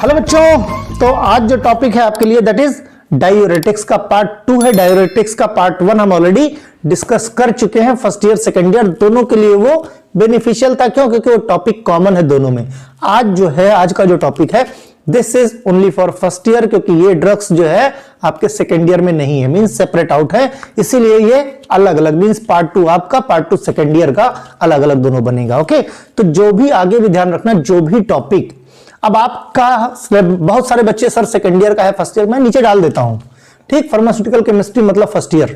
Hello बच्चों, तो आज जो टॉपिक है आपके लिए दैट इज डायूरेटिक्स का पार्ट 2 है। डायूरेटिक्स का पार्ट 1 हम ऑलरेडी डिस्कस कर चुके हैं। फर्स्ट ईयर सेकंड ईयर दोनों के लिए वो बेनिफिशियल था। क्यों? क्योंकि वो टॉपिक कॉमन है दोनों में। आज का जो टॉपिक है this is only for first year, क्योंकि ये ड्रग्स जो है आपके सेकेंड ईयर में नहीं है, मींस सेपरेट आउट है, इसीलिए ये अलग अलग, मींस पार्ट 2 आपका, पार्ट 2 सेकेंड ईयर का अलग अलग दोनों बनेगा। ओके, तो जो भी आगे भी ध्यान रखना, जो भी टॉपिक अब आपका, बहुत सारे बच्चे सर सेकेंड ईयर का है फर्स्ट ईयर, मैं नीचे डाल देता हूं, ठीक। फार्मास्यूटिकल केमिस्ट्री मतलब फर्स्ट ईयर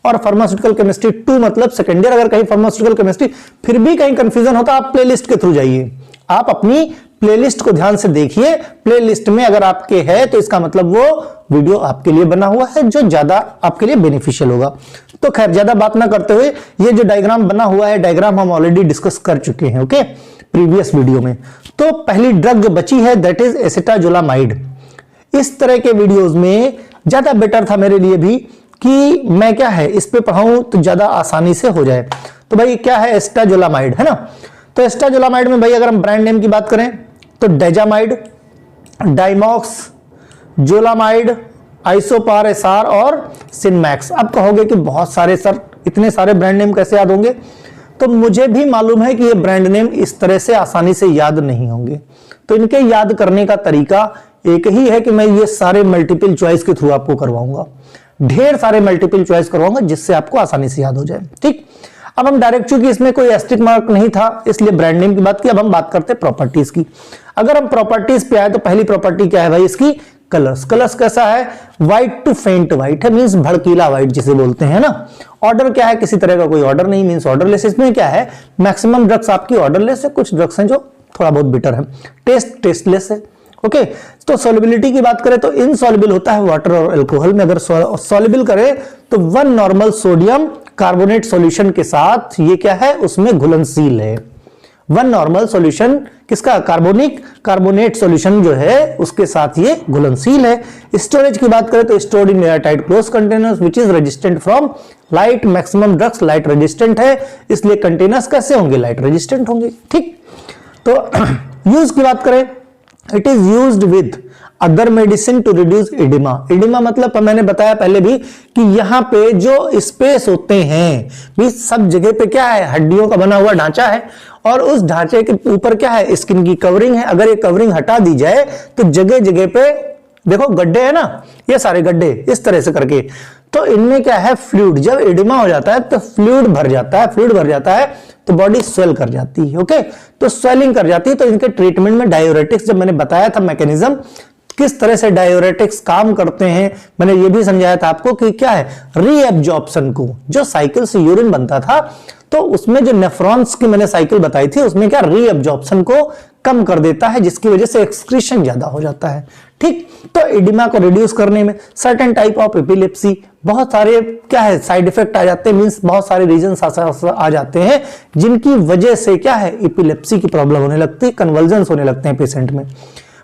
और फार्मास्यूटिकल केमिस्ट्री 2 मतलब सेकेंड ईयर। अगर कहीं फार्मास्यूटिकल केमिस्ट्री फिर भी कहीं कंफ्यूजन होता, आप प्लेलिस्ट के थ्रू जाइए, आप अपनी प्लेलिस्ट को ध्यान से देखिए। प्लेलिस्ट में अगर आपके है तो इसका मतलब वो वीडियो आपके लिए बना हुआ है जो ज्यादा आपके लिए बेनिफिशियल होगा। तो खैर ज्यादा बात ना करते हुए, ये जो डायग्राम बना हुआ है, डायग्राम हम ऑलरेडी डिस्कस कर चुके हैं ओके प्रीवियस वीडियो में। तो पहली ड्रग जो बची है दैट इज एसिटाजोलामाइड। इस तरह के वीडियोस में ज्यादा बेटर था मेरे लिए भी कि मैं क्या है इस पे पढ़ाऊं तो ज्यादा आसानी से हो जाए। तो भाई क्या है एसिटाजोलामाइड, है ना। तो एसिटाजोलामाइड में भाई अगर हम ब्रांड नेम की बात करें तो डेजामाइड, डाइमॉक्स, जोलामाइड, आइसोपार एसआर और सिनमैक्स। अब कहोगे कि बहुत सारे सर, इतने सारे ब्रांड नेम कैसे याद होंगे? तो मुझे भी मालूम है कि ये ब्रांड नेम इस तरह से आसानी से याद नहीं होंगे। तो इनके याद करने का तरीका एक ही है कि मैं ये सारे मल्टीपल चॉइस के थ्रू आपको करवाऊंगा, ढेर सारे मल्टीपल चॉइस करवाऊंगा जिससे आपको आसानी से याद हो जाए, ठीक। अब हम डायरेक्ट, चूंकि इसमें कोई एस्टेरिक मार्क नहीं था इसलिए ब्रांड नेम की बात की। अब हम बात करते हैं प्रॉपर्टीज की। अगर हम प्रॉपर्टीज पे आए तो पहली प्रॉपर्टी क्या है भाई इसकी? कलर्स। कलर्स कैसा है? व्हाइट टू फेंट व्हाइट है, मींस भड़कीला व्हाइट जिसे बोलते हैं ना। ऑर्डर क्या है? किसी तरह का कोई ऑर्डर नहीं, मींस ऑर्डरलेस। इसमें क्या है, मैक्सिमम ड्रग्स आपकी ऑर्डरलेस है, कुछ ड्रग्स हैं जो थोड़ा बहुत बिटर है। टेस्टलेस है ओके। तो सॉल्युबिलिटी की बात करें तो इनसॉल्युबल होता है वाटर और अल्कोहल में। अगर सॉल्युबल करें तो 1 नॉर्मल सोडियम कार्बोनेट सॉल्यूशन के साथ ये क्या है, उसमें घुलनशील है। 1 नॉर्मल सॉल्यूशन किसका? कार्बोनेट सॉल्यूशन जो है उसके साथ ये घुलनशील है। स्टोरेज की बात करें तो stored in airtight close containers which is resistant from light. Maximum drugs light resistant है, इसलिए कंटेनर्स कैसे होंगे? लाइट रेजिस्टेंट होंगे, ठीक। तो यूज की बात करें, it is used with other medicine to reduce edema. Edema मतलब मैंने बताया पहले भी कि यहां पे जो स्पेस होते हैं भी, सब जगह पे क्या है, हड्डियों का बना हुआ ढांचा है और उस ढांचे के ऊपर क्या है, स्किन की कवरिंग है। अगर ये कवरिंग हटा दी जाए तो जगह जगह पे देखो गड्ढे है ना, ये सारे गड्ढे इस तरह से करके, तो इनमें क्या है, फ्लूइड। जब एडिमा हो जाता है तो फ्लूइड भर जाता है तो बॉडी स्वेल कर जाती है ओके। तो स्वेलिंग कर जाती है। तो इनके ट्रीटमेंट में डायूरेटिक्स, जब मैंने बताया था मैकेनिज्म किस तरह से डायूरेटिक्स काम करते हैं, मैंने ये भी समझाया था आपको कि क्या है, रीएब्जॉर्प्शन को, जो साइकिल से यूरिन बनता था तो उसमें जो नेफ्रॉन्स की मैंने साइकिल बताई थी उसमें क्या रीएब्जॉर्प्शन को कम कर देता है, जिसकी वजह से एक्सक्रीशन ज्यादा हो जाता है, ठीक। तो एडिमा को रिड्यूस करने में सर्टेन टाइप ऑफ एपिलेप्सी, बहुत सारे क्या है साइड इफेक्ट आ जाते हैं, मींस बहुत सारे रीजंस आ जाते हैं जिनकी वजह से क्या है एपिलेप्सी की प्रॉब्लम होने लगती है, कन्वल्जन्स होने लगते हैं पेशेंट में।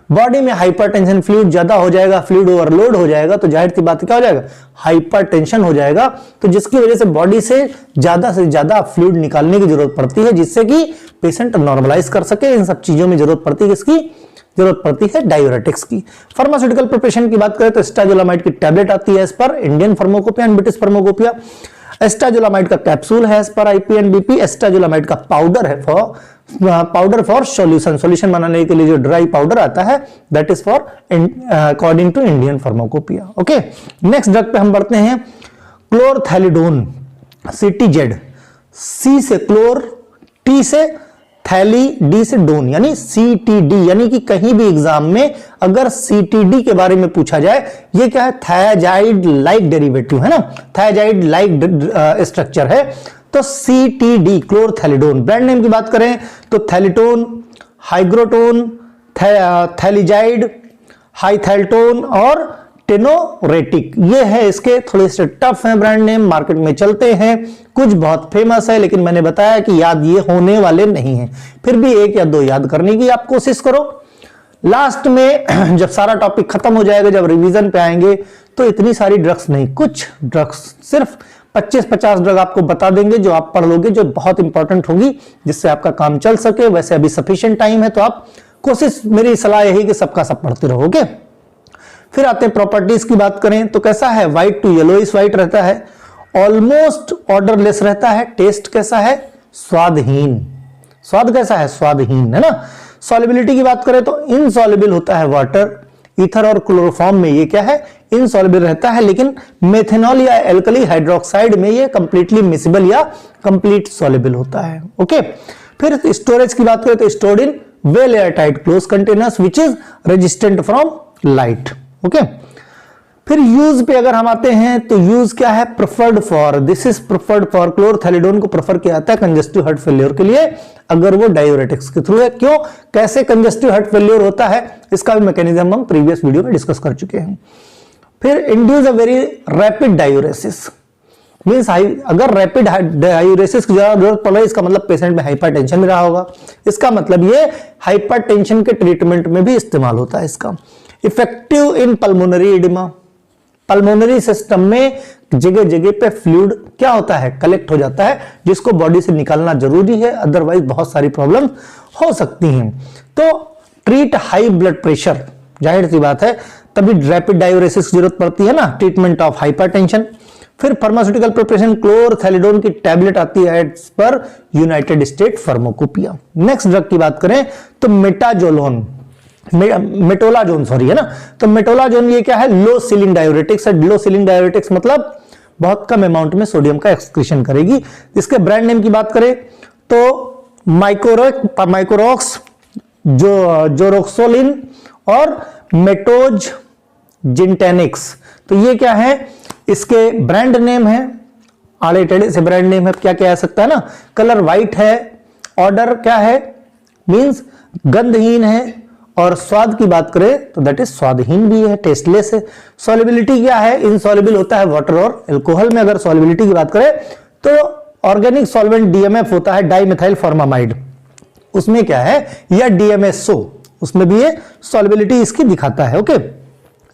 बॉडी में हाइपरटेंशन, फ्लूइड ज्यादा हो जाएगा, फ्लूइड ओवरलोड हो जाएगा तो जाहिर सी बात क्या हो जाएगा, हाइपरटेंशन हो जाएगा। तो जिसकी वजह से बॉडी से ज्यादा फ्लूइड निकालने की जरूरत पड़ती है जिससे कि पेशेंट नॉर्मलाइज कर सके। इन सब चीजों में जरूरत पड़ती है किसकी? जरूरत पड़ती है डायूरेटिक्स की। फार्मास्यूटिकल प्रिपरेशन की बात करें तो एसिटाजोलामाइड की टैबलेट आती है as per Indian pharmacopoeia and British pharmacopoeia. Acetazolamide का कैप्सूल है एज पर आईपीएनबीपी। एसिटाजोलामाइड का पाउडर है फॉर सॉल्यूशन बनाने के लिए जो ड्राई पाउडर आता है that is for according to Indian pharmacopoeia okay. Next drug पे हम बढ़ते हैं क्लोरथैलिडोन, CTZ। सी से क्लोर, टी से थैली, डी से डोन, यानी CTD। यानी कि कहीं भी एग्जाम में अगर CTD के बारे में पूछा जाए, ये क्या है, थायाजाइड लाइक डेरिवेटिव है ना, थायाजाइड लाइक स्ट्रक्चर है। तो CTD क्लोरथैलिडोन। ब्रांड नेम की बात करें तो थैलिटोन, हाइग्रोटोन, थैलिजाइड, हाइथैल्टोन और टेनोरेटिक। ये है इसके, थोड़े से टफ हैं ब्रांड नेम, मार्केट में चलते हैं, कुछ बहुत फेमस है, लेकिन मैंने बताया कि याद ये होने वाले नहीं हैं। फिर भी 1 या 2 याद करने की आप कोशिश करो। लास्ट में जब सारा टॉपिक खत्म हो जाएगा, जब रिवीजन पे आएंगे तो इतनी सारी ड्रग्स नहीं, कुछ ड्रग्स, सिर्फ 25-50 ड्रग आपको बता देंगे जो आप पढ़ लोगे, जो बहुत इंपॉर्टेंट होगी जिससे आपका काम चल सके। वैसे अभी सफिशिएंट टाइम है तो आप कोशिश, मेरी सलाह यही कि सबका सब पढ़ते रहो। ओके, फिर आते हैं प्रॉपर्टीज की बात करें तो कैसा है, व्हाइट टू येलोइश व्हाइट रहता है, ऑलमोस्ट ऑर्डरलेस रहता है, टेस्ट कैसा है, स्वादहीन। स्वाद कैसा है, स्वादहीन, है ना। सॉल्युबिलिटी की बात करें तो इनसॉल्युबल होता है वाटर, ईथर और क्लोरोफॉर्म में ये क्या है, इनसॉल्युबल रहता है, लेकिन मेथनॉल या एल्कली हाइड्रोक्साइड में ये कंप्लीटली मिसिबल या कंप्लीट सॉल्युबल होता है। ओके, फिर स्टोरेज की बात करें तो stored in well air tight close containers which is resistant from light. Okay, फिर यूज पे अगर हम आते हैं तो यूज क्या है, preferred for, this is preferred for, क्लोरथैलिडोन को प्रेफर किया जाता है कंजेस्टिव हार्ट फेलियर के लिए अगर वो डायूरेटिक्स के थ्रू है। क्यों, कैसे कंजेस्टिव हार्ट फेलियर होता है, इसका भी मैकेनिज्म हम प्रीवियस वीडियो में डिस्कस कर चुके हैं। फिर induce a very rapid diuresis, means अगर रैपिड डायूरेसिस की जरूरत पड़ रही है, इसका मतलब पेशेंट में हाइपरटेंशन में रहा होगा, इसका मतलब ये हाइपरटेंशन के ट्रीटमेंट में भी इस्तेमाल होता है इसका। Effective in pulmonary oedema, pulmonary system में जगह जगह पे फ्लूइड क्या होता है, कलेक्ट हो जाता है, जिसको बॉडी से निकालना जरूरी है, अदरवाइज बहुत सारी प्रॉब्लम हो सकती हैं। तो ट्रीट हाई ब्लड प्रेशर, जाहिर सी बात है तभी रैपिड डायूरेसिस की जरूरत पड़ती है ना, ट्रीटमेंट ऑफ हाइपरटेंशन। फिर फार्मास्यूटिकल प्रिपरेशन, क्लोरथैलिडोन की टैबलेट आती है as per United State pharmacopoeia. Next drug की बात करें तो मेटाजोलोन, मेटोलाजोन सॉरी, है ना। तो मेटोलाजोन ये क्या है, लो सीलिंग डायूरेटिक्स है। लो सीलिंग डायूरेटिक्स मतलब बहुत कम अमाउंट में सोडियम का एक्सक्रीशन करेगी। इसके ब्रांड नेम की बात करें तो माइक्रोरॉक्स, जोरोक्सोलिन और मेटोज जिंटेनिक्स। तो ये क्या है, इसके ब्रांड नेम है, आड़े टेढ़े से ब्रांड नेम है, क्या क्या आ सकता है ना। कलर व्हाइट है, ऑर्डर क्या है, मींस गंधहीन है, और स्वाद की बात करें तो दैट इज स्वादहीन भी है, टेस्टलेस है। सॉल्युबिलिटी क्या है, इनसॉल्युबल होता है वाटर और अल्कोहल में। अगर सॉल्युबिलिटी की बात करें तो ऑर्गेनिक सॉल्वेंट डीएमएफ होता है, डाइमेथाइल फॉर्मामाइड, उसमें क्या है, या डीएमएसओ, उसमें भी ये सॉल्युबिलिटी इसकी दिखाता है। Okay,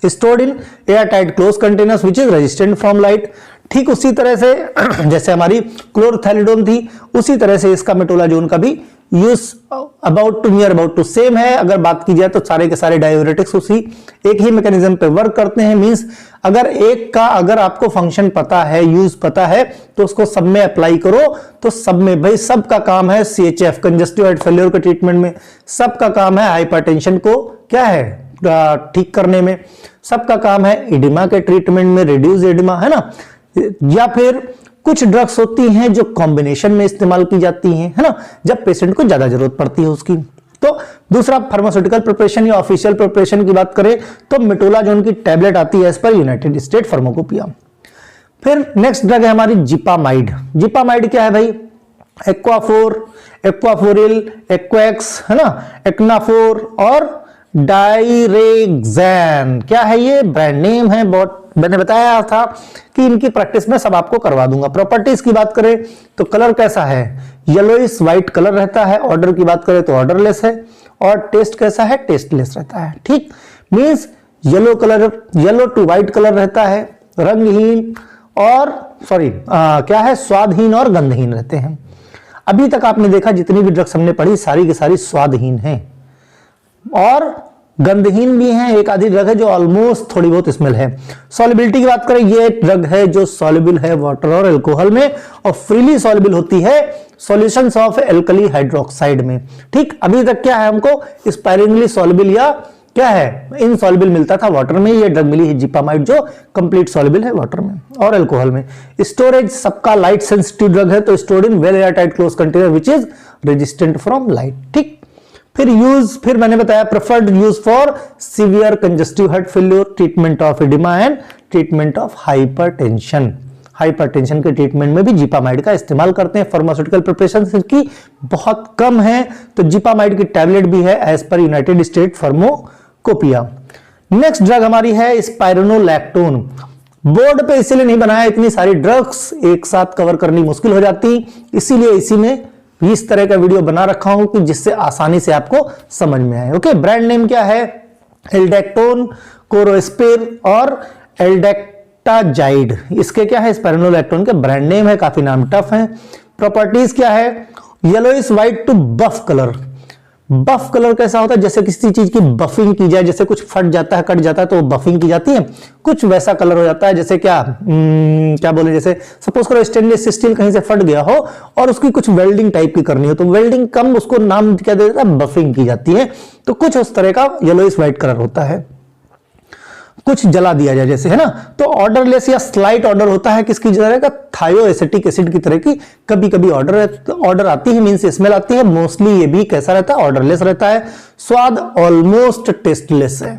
stored in air tight close containers which is resistant from light. ठीक उसी तरह से जैसे हमारी क्लोरथैलिडोन थी, उसी तरह से इसका मेटोलाजोन का भी use near about to same है। अगर बात की जाए तो सारे के सारे डायूरेटिक्स उसी एक ही मैकेनिज्म पे वर्क करते हैं। मींस अगर एक का अगर आपको फंक्शन पता है, यूज पता है, तो उसको सब में अप्लाई करो, तो सब में भाई सबका काम है CHF कंजेस्टिव हार्ट फेलियर के ट्रीटमेंट में, सबका काम है हाइपरटेंशन को क्या है ठीक करने में, सबका काम है एडिमा के ट्रीटमेंट में, रिड्यूस एडिमा, है ना। या फिर कुछ ड्रग्स होती हैं जो कॉम्बिनेशन में इस्तेमाल की जाती हैं, है ना, जब पेशेंट को ज्यादा जरूरत पड़ती है उसकी। तो दूसरा फार्मास्यूटिकल प्रिपरेशन या ऑफिशियल प्रिपरेशन की बात करें तो मेटोलाजोन की टैबलेट आती है as per United State pharmacopoeia. फिर नेक्स्ट ड्रग है हमारी जिपामाइड। जिपामाइड क्या है भाई, एक्वाफोर, एक्वाफोरिल, एक्वेक्स, है ना, एक्नाफोर और डायरेक्जैन। क्या है ये, ब्रांड नेम है, बहुत मैंने बताया था कि इनकी प्रैक्टिस में सब आपको करवा दूंगा। प्रॉपर्टीज की बात करें तो कलर कैसा है, येलोइश व्हाइट कलर रहता है। ऑर्डर की बात करें तो ऑर्डरलेस है, और टेस्ट कैसा है, टेस्टलेस रहता है। ठीक, means yellow colour, yellow to white colour रहता है, रंगहीन और क्या है, स्वादहीन और गंधहीन रहते हैं। अभी तक आपने देखा जितनी भी ड्रग्स हमने पढ़ी सारी की सारी स्वादहीन हैं और गंधहीन भी हैं। एक आधी ड्रग है जो ऑलमोस्ट थोड़ी बहुत स्मेल है। सॉल्युबिलिटी की बात करें, ये ड्रग है जो सॉल्युबल है वाटर और अल्कोहल में, और फ्रीली सॉल्युबल होती है सॉल्यूशंस ऑफ एल्कली हाइड्रोक्साइड में। ठीक, अभी तक क्या है, हमको स्पायरिंगली सॉल्युबल या क्या है, इनसॉल्युबल मिलता था वाटर में। ये ड्रग मिली है जिपामाइड जो कंप्लीट सॉल्युबल है वाटर में और अल्कोहल में। स्टोरेज सबका लाइट सेंसिटिव ड्रग है, तो stored in well air tight close container which is resistant from light. ठीक, फिर मैंने बताया preferred use for severe congestive heart failure, treatment of oedema and treatment of hypertension. Hypertension के treatment में भी जिपामाइड का इस्तेमाल करते हैं। फार्मास्यूटिकल प्रिपरेशन की बहुत कम है, तो जिपामाइड की टैबलेट भी है as per United State pharmacopoeia. Next drug हमारी है स्पाइरोनोलैक्टोन। बोर्ड पे इसीलिए नहीं बनाया, इतनी सारी ड्रग्स एक साथ कवर करनी मुश्किल हो जाती, इसीलिए इसी में इस तरह का वीडियो बना रखा हूं कि जिससे आसानी से आपको समझ में आए। ओके, ब्रांड नेम क्या है, एल्डेक्टोन, कोरोस्पिर और एल्डेक्टाजाइड। इसके क्या है, स्पाइरोनोलैक्टोन के ब्रांड नेम है, काफी नाम टफ है। प्रॉपर्टीज क्या है, yellowish white to buff colour, buff colour कैसा होता है, जैसे किसी चीज की बफिंग की जाए, जैसे कुछ फट जाता है, कट जाता है तो बफिंग की जाती है, कुछ वैसा कलर हो जाता है। जैसे क्या बोले, जैसे सपोज करो स्टेनलेस स्टील कहीं से फट गया हो और उसकी कुछ वेल्डिंग टाइप की करनी हो, तो वेल्डिंग कम, उसको नाम क्या दे देता है, बफिंग की जाती है। तो कुछ उस तरह का येलोइश व्हाइट कलर होता है। कुछ जला दिया जाए जैसे, है ना, तो ऑर्डरलेस या स्लाइट ऑर्डर होता है किसकी तरह का, थायोएसिटिक एसिड की तरह की। कभी कभी ऑर्डर आती है, मींस स्मेल आती है। मोस्टली ये भी कैसा रहता है, ऑर्डरलेस रहता है। स्वाद ऑलमोस्ट टेस्टलेस है,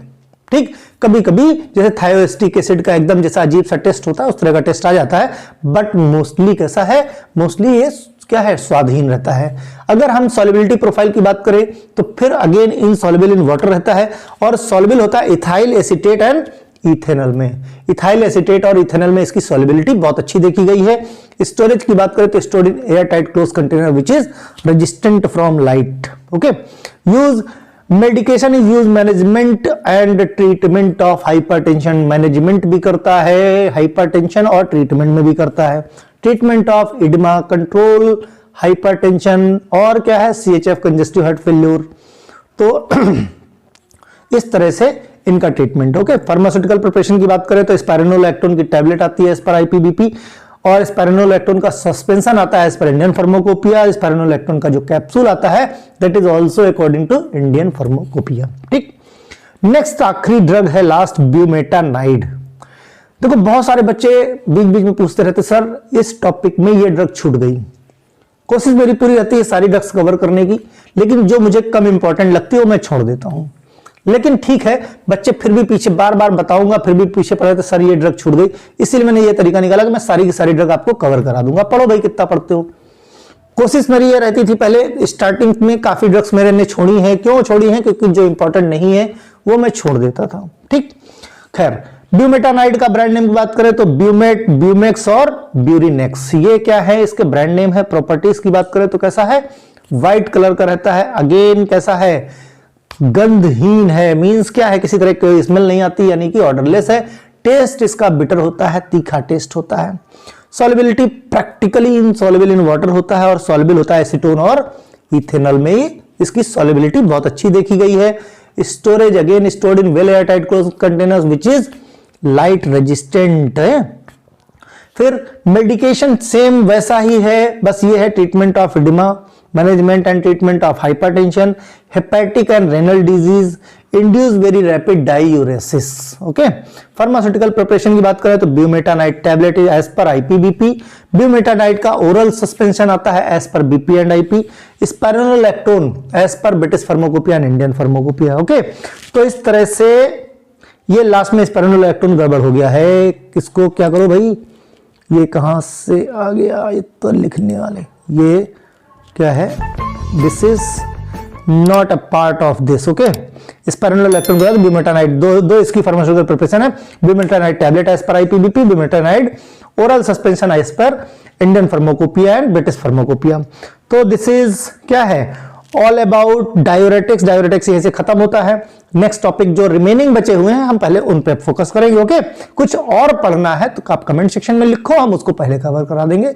ठीक। कभी कभी जैसे थायोएसिटिक एसिड का एकदम जैसा अजीब सा टेस्ट होता है, उस तरह का टेस्ट आ जाता है, बट मोस्टली कैसा है, मोस्टली ये क्या है, स्वादहीन रहता है। अगर हम सॉल्युबिलिटी प्रोफाइल की बात करें तो फिर अगेन इनसॉल्युबल इन वाटर रहता है, और सॉल्युबल होता है इथाइल एसीटेट एंड इथेनॉल में। इथाइल एसीटेट और इथेनॉल में इसकी सॉल्युबिलिटी बहुत अच्छी देखी गई है। स्टोरेज की बात करें तो stored in air tight close container which is resistant from light. Okay, use medication is use management and treatment of hypertension. Management भी करता है हाइपरटेंशन और ट्रीटमेंट में भी करता है। Treatment of edema, control hypertension, और क्या है, सीएचएफ कंजेस्टिव हार्ट फेल्यूर। तो इस तरह से इनका ट्रीटमेंट। ओके, फार्मास्यूटिकल प्रिपरेशन की बात करें तो स्पाइरोनोलैक्टोन की टैबलेट आती है एज पर आईपीबीपी, और स्पाइरोनोलैक्टोन का सस्पेंशन आता है as per Indian pharmacopoeia. Spironolactone का जो कैप्सूल आता है that is also according to Indian pharmacopoeia, ठीक। नेक्स्ट आखिरी ड्रग है लास्ट, ब्यूमेटानाइड। देखो बहुत सारे बच्चे बीच बीच में पूछते रहते, सर इस टॉपिक में ये ड्रग छूट गई। कोशिश मेरी पूरी रहती है सारी ड्रग्स कवर करने की, लेकिन जो मुझे कम इंपॉर्टेंट लगती है वो मैं छोड़ देता हूं। लेकिन ठीक है, बच्चे फिर भी पीछे बार बार बताऊंगा, फिर भी पीछे पड़ रहे थे, सर ये ड्रग छूट गई, इसीलिए मैंने ये तरीका निकाला कि मैं सारी की सारी ड्रग आपको कवर करा दूंगा। पढ़ो भाई, कितना पढ़ते हो। कोशिश मेरी ये रहती थी, पहले स्टार्टिंग में काफी ड्रग्स मेरे ने छोड़ी हैं। क्यों छोड़ी हैं, क्योंकि जो इंपॉर्टेंट नहीं है वो मैं छोड़ देता था, ठीक। खैर, ब्यूमेटानाइड का ब्रांड नेम की बात करें तो ब्यूमेट, ब्यूमेक्स और ब्यूरिनेक्स, ये क्या है, इसके ब्रांड नेम है। प्रॉपर्टीज की बात करें तो कैसा है, व्हाइट कलर का रहता है। अगेन कैसा है, गंधहीन है, मींस क्या है, किसी तरह की स्मेल नहीं आती, यानी कि ऑर्डरलेस है। टेस्ट इसका बिटर होता है, तीखा टेस्ट होता है। Solubility practically insoluble in water होता है, और सॉल्युबल होता है एसीटोन और इथेनॉल में। इसकी सॉल्युबिलिटी बहुत अच्छी देखी गई है। Storage again stored in well air tight close containers which is light resistant है। फिर मेडिकेशन सेम वैसा ही है, बस ये है treatment of edema, management and treatment of hypertension, hepatic and renal disease, induce very rapid diuresis. Okay, pharmaceutical preparation की बात करें तो ब्यूमेटानाइड टैबलेट एज पर आईपीबीपी। ब्यूमेटानाइड का ओरल सस्पेंशन आता है as per BP and IP. Spironolactone as per British pharmacopoeia and Indian pharmacopoeia. Okay, तो इस तरह से ये लास्ट में स्पाइरोनोलैक्टोन गड़बड़ हो गया है। किसको क्या करो भाई, ये कहां से आ गया, ये तो लिखने वाले, ये क्या है, this is not a part of this. Okay, spironolactone के बाद ब्यूमेटानाइड, दो इसकी फार्मास्यूटिकल प्रिपरेशन है। ब्यूमेटानाइड tablet as per IP BP, bumetanide oral suspension as per Indian pharmacopoeia and British pharmacopoeia. तो दिस इज क्या है, ऑल अबाउट डायूरेटिक्स। डायूरेटिक्स यहीं से खत्म होता है। नेक्स्ट टॉपिक जो रिमेनिंग बचे हुए हैं हम पहले उन पे फोकस करेंगे। ओके, कुछ और पढ़ना है तो आप कमेंट सेक्शन में लिखो, हम उसको पहले कवर करा देंगे।